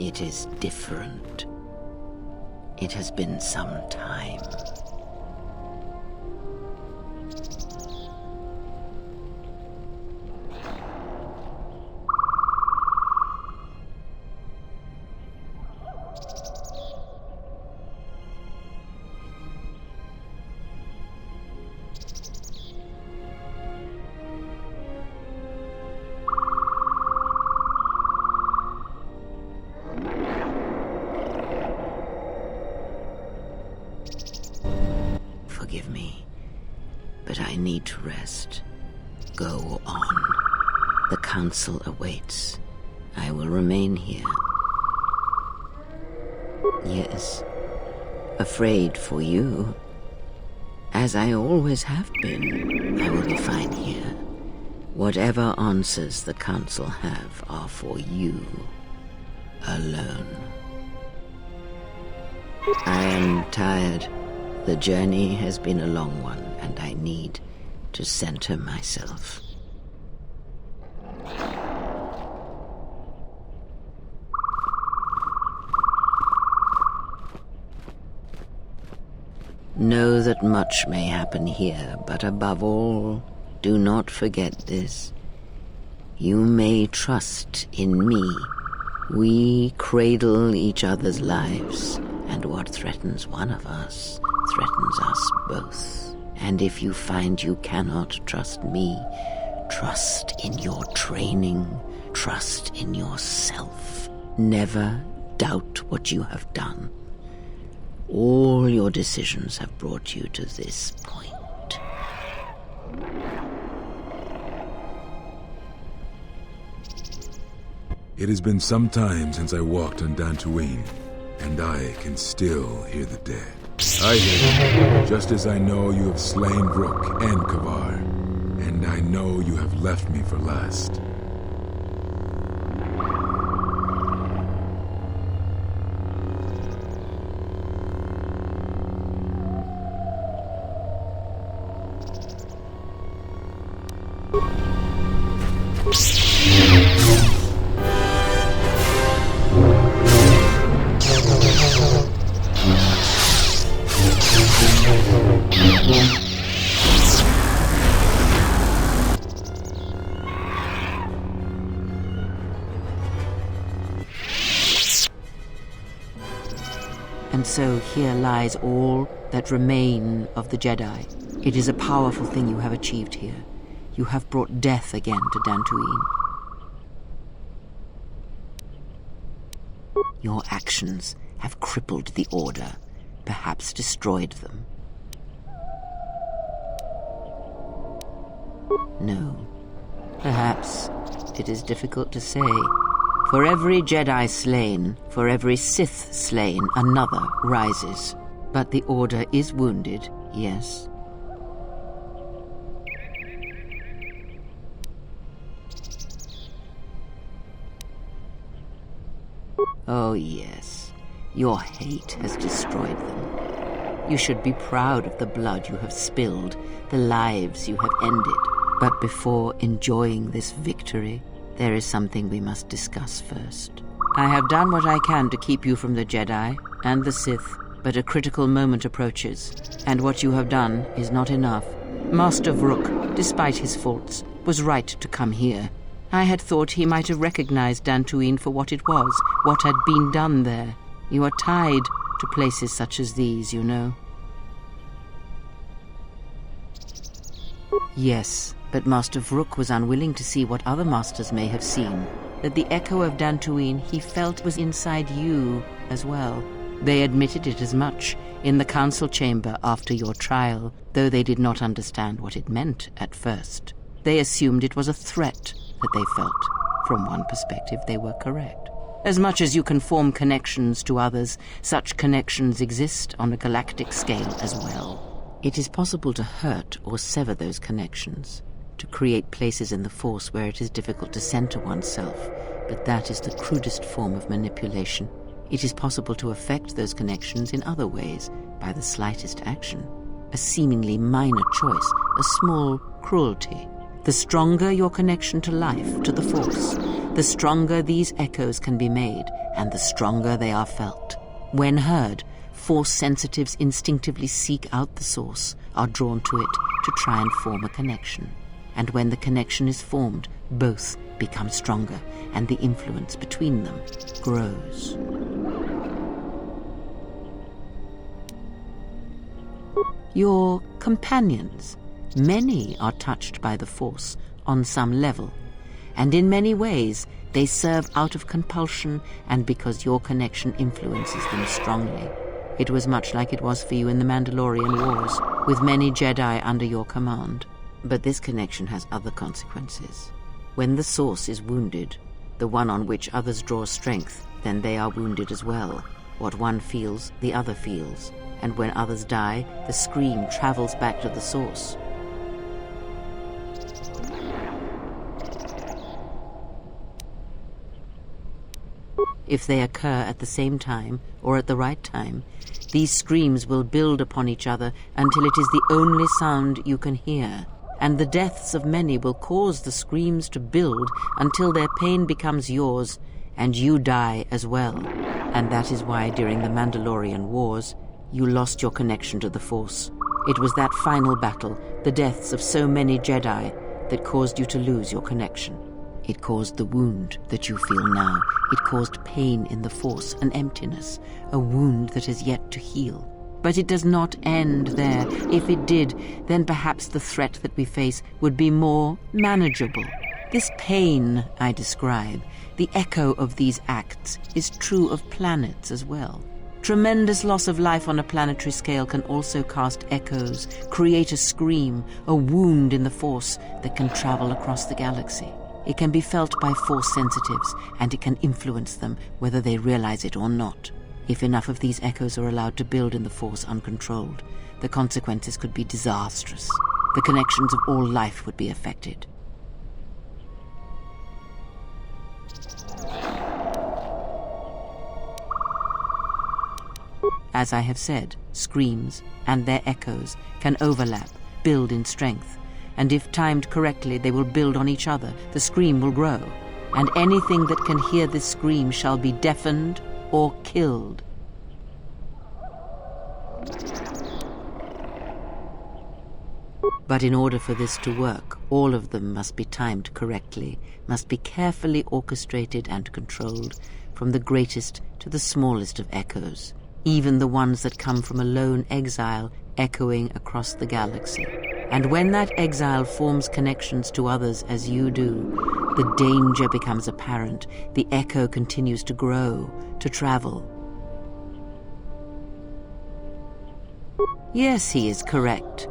It is different. It has been some time. Forgive me, but I need to rest. Go on. The council awaits. I will remain here. Yes, afraid for you. As I always have been, I will be fine here. Whatever answers the council have are for you alone. I am tired. The journey has been a long one, and I need to center myself. Know that much may happen here, but above all, do not forget this. You may trust in me. We cradle each other's lives, and what threatens one of us threatens us both. And if you find you cannot trust me, trust in your training, trust in yourself. Never doubt what you have done. All your decisions have brought you to this point. It has been some time since I walked on Dantooine, and I can still hear the dead. I hear them, just as I know you have slain Rook and Kavar, and I know you have left me for last. And so here lies all that remain of the Jedi. It is a powerful thing you have achieved here. You have brought death again to Dantooine. Your actions have crippled the Order, perhaps destroyed them. No, perhaps it is difficult to say. For every Jedi slain, for every Sith slain, another rises. But the Order is wounded, yes. Oh yes, your hate has destroyed them. You should be proud of the blood you have spilled, the lives you have ended. But before enjoying this victory, there is something we must discuss first. I have done what I can to keep you from the Jedi and the Sith, but a critical moment approaches, and what you have done is not enough. Master Vrook, despite his faults, was right to come here. I had thought he might have recognized Dantooine for what it was, what had been done there. You are tied to places such as these, you know. Yes, but Master Vrook was unwilling to see what other masters may have seen, that the echo of Dantooine he felt was inside you as well. They admitted it as much in the council chamber after your trial, though they did not understand what it meant at first. They assumed it was a threat that they felt. From one perspective, they were correct. As much as you can form connections to others, such connections exist on a galactic scale as well. It is possible to hurt or sever those connections, to create places in the Force where it is difficult to center oneself, but that is the crudest form of manipulation. It is possible to affect those connections in other ways, by the slightest action. A seemingly minor choice, a small cruelty. The stronger your connection to life, to the Force, the stronger these echoes can be made, and the stronger they are felt. When heard, Force sensitives instinctively seek out the source, are drawn to it to try and form a connection. And when the connection is formed, both become stronger, and the influence between them grows. Your companions, many are touched by the Force on some level, and in many ways they serve out of compulsion and because your connection influences them strongly. It was much like it was for you in the Mandalorian Wars, with many Jedi under your command. But this connection has other consequences. When the source is wounded, the one on which others draw strength, then they are wounded as well. What one feels, the other feels. And when others die, the scream travels back to the source. If they occur at the same time, or at the right time, these screams will build upon each other until it is the only sound you can hear. And the deaths of many will cause the screams to build until their pain becomes yours, and you die as well. And that is why during the Mandalorian Wars, you lost your connection to the Force. It was that final battle, the deaths of so many Jedi, that caused you to lose your connection. It caused the wound that you feel now. It caused pain in the Force, an emptiness, a wound that has yet to heal. But it does not end there. If it did, then perhaps the threat that we face would be more manageable. This pain I describe, the echo of these acts, is true of planets as well. Tremendous loss of life on a planetary scale can also cast echoes, create a scream, a wound in the Force that can travel across the galaxy. It can be felt by Force sensitives, and it can influence them whether they realize it or not. If enough of these echoes are allowed to build in the Force uncontrolled, the consequences could be disastrous. The connections of all life would be affected. As I have said, screams and their echoes can overlap, build in strength, and if timed correctly, they will build on each other. The scream will grow, and anything that can hear this scream shall be deafened or killed. But in order for this to work, all of them must be timed correctly, must be carefully orchestrated and controlled, from the greatest to the smallest of echoes, even the ones that come from a lone exile echoing across the galaxy. And when that exile forms connections to others as you do, the danger becomes apparent. The echo continues to grow, to travel. Yes, he is correct.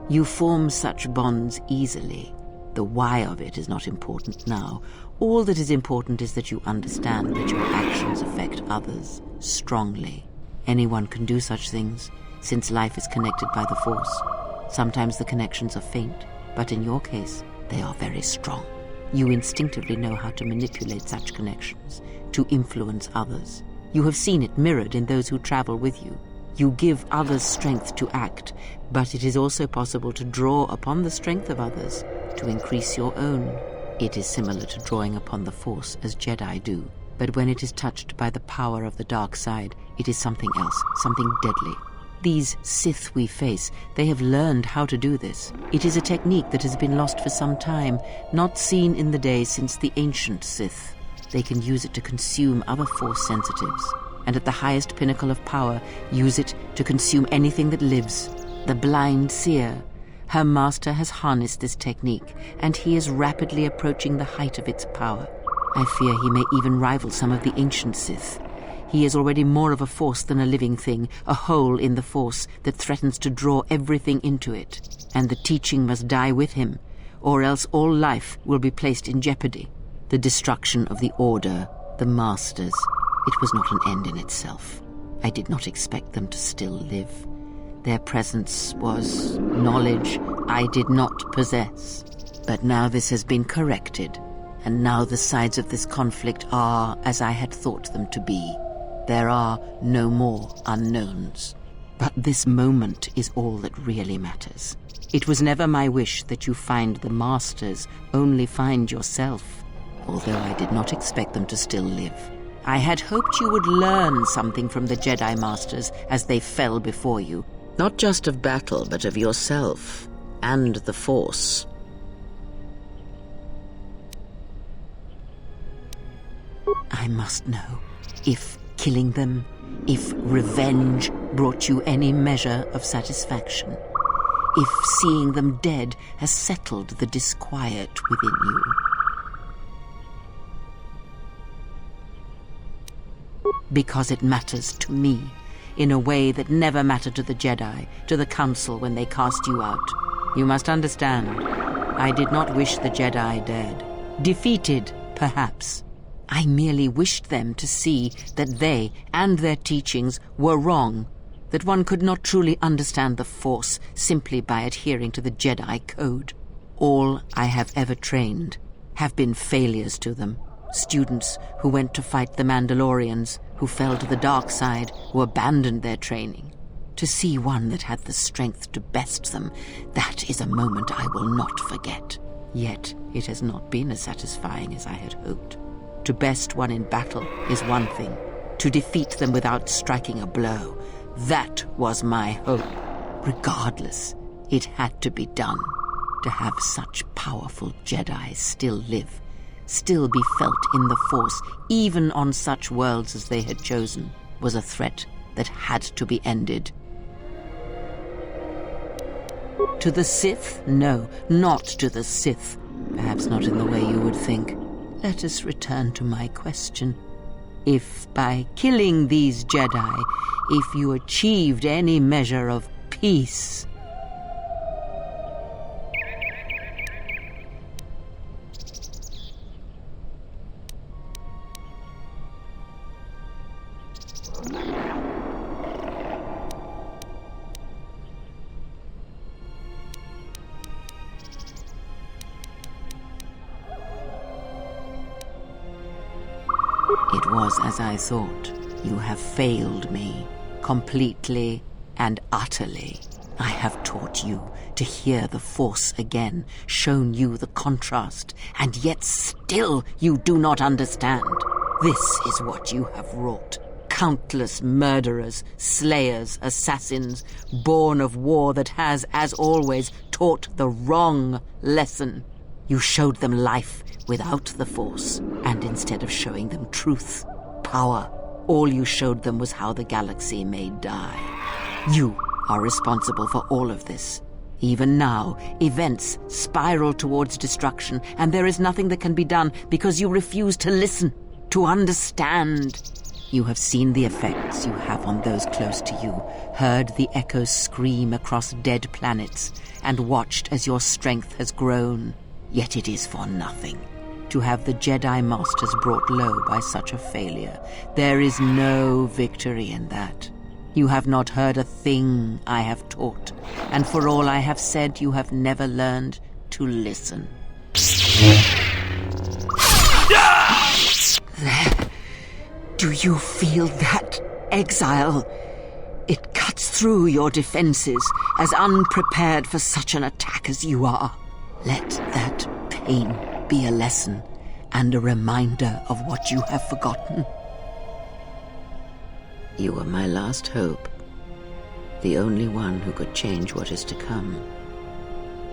You form such bonds easily. The why of it is not important now. All that is important is that you understand that your actions affect others strongly. Anyone can do such things, since life is connected by the Force. Sometimes the connections are faint, but in your case, they are very strong. You instinctively know how to manipulate such connections, to influence others. You have seen it mirrored in those who travel with you. You give others strength to act, but it is also possible to draw upon the strength of others to increase your own. It is similar to drawing upon the Force as Jedi do, but when it is touched by the power of the dark side, it is something else, something deadly. These Sith we face, they have learned how to do this. It is a technique that has been lost for some time, not seen in the days since the ancient Sith. They can use it to consume other Force sensitives, and at the highest pinnacle of power, use it to consume anything that lives. The blind seer. Her master has harnessed this technique, and he is rapidly approaching the height of its power. I fear he may even rival some of the ancient Sith. He is already more of a force than a living thing, a hole in the Force that threatens to draw everything into it. And the teaching must die with him, or else all life will be placed in jeopardy. The destruction of the Order, the Masters, it was not an end in itself. I did not expect them to still live. Their presence was knowledge I did not possess. But now this has been corrected, and now the sides of this conflict are as I had thought them to be. There are no more unknowns. But this moment is all that really matters. It was never my wish that you find the Masters, only find yourself, although I did not expect them to still live. I had hoped you would learn something from the Jedi Masters as they fell before you, not just of battle, but of yourself and the Force. I must know if killing them, if revenge brought you any measure of satisfaction, if seeing them dead has settled the disquiet within you. Because it matters to me in a way that never mattered to the Jedi, to the Council when they cast you out. You must understand, I did not wish the Jedi dead. Defeated, perhaps. I merely wished them to see that they and their teachings were wrong, that one could not truly understand the Force simply by adhering to the Jedi Code. All I have ever trained have been failures to them. Students who went to fight the Mandalorians, who fell to the dark side, who abandoned their training. To see one that had the strength to best them, that is a moment I will not forget. Yet it has not been as satisfying as I had hoped. To best one in battle is one thing. To defeat them without striking a blow, that was my hope. Regardless, it had to be done. To have such powerful Jedi still live, still be felt in the Force, even on such worlds as they had chosen, was a threat that had to be ended. To the Sith? No, not to the Sith. Perhaps not in the way you would think. Let us return to my question. If by killing these Jedi, if you achieved any measure of peace... It was as I thought. You have failed me, completely and utterly. I have taught you to hear the Force again, shown you the contrast, and yet still you do not understand. This is what you have wrought. Countless murderers, slayers, assassins, born of war that has, as always, taught the wrong lesson. You showed them life without the Force, and instead of showing them truth, power, all you showed them was how the galaxy may die. You are responsible for all of this. Even now, events spiral towards destruction, and there is nothing that can be done because you refuse to listen, to understand. You have seen the effects you have on those close to you, heard the echoes scream across dead planets, and watched as your strength has grown. Yet it is for nothing. To have the Jedi Masters brought low by such a failure, there is no victory in that. You have not heard a thing I have taught, and for all I have said, you have never learned to listen. There. Do you feel that, exile? It cuts through your defenses, as unprepared for such an attack as you are. Let that pain be a lesson and a reminder of what you have forgotten. You were my last hope, the only one who could change what is to come.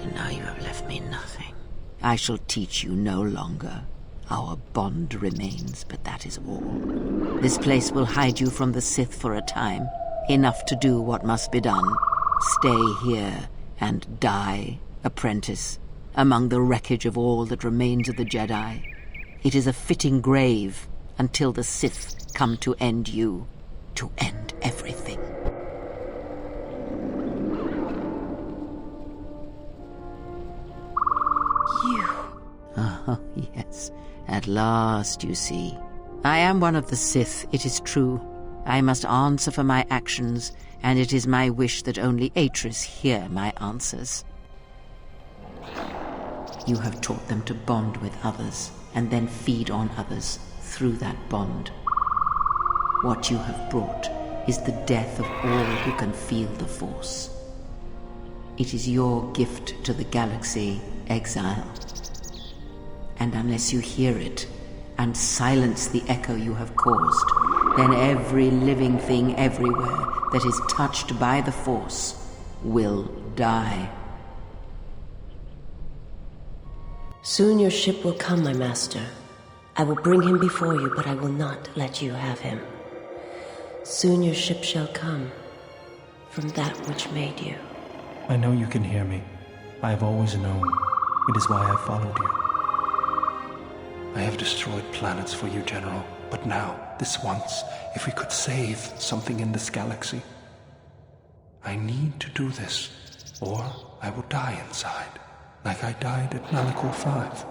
And now you have left me nothing. I shall teach you no longer. Our bond remains, but that is all. This place will hide you from the Sith for a time, enough to do what must be done. Stay here and die, apprentice, among the wreckage of all that remains of the Jedi. It is a fitting grave until the Sith come to end you, to end everything. You. Oh, yes. At last, you see. I am one of the Sith, it is true. I must answer for my actions, and it is my wish that only Atris hear my answers. You have taught them to bond with others, and then feed on others through that bond. What you have brought is the death of all who can feel the Force. It is your gift to the galaxy, Exile. And unless you hear it, and silence the echo you have caused, then every living thing everywhere that is touched by the Force will die. Soon your ship will come, my master. I will bring him before you, but I will not let you have him. Soon your ship shall come from that which made you. I know you can hear me. I have always known. It is why I followed you. I have destroyed planets for you, General. But now, this once, if we could save something in this galaxy. I need to do this, or I will die inside, like I died at Malachor 5.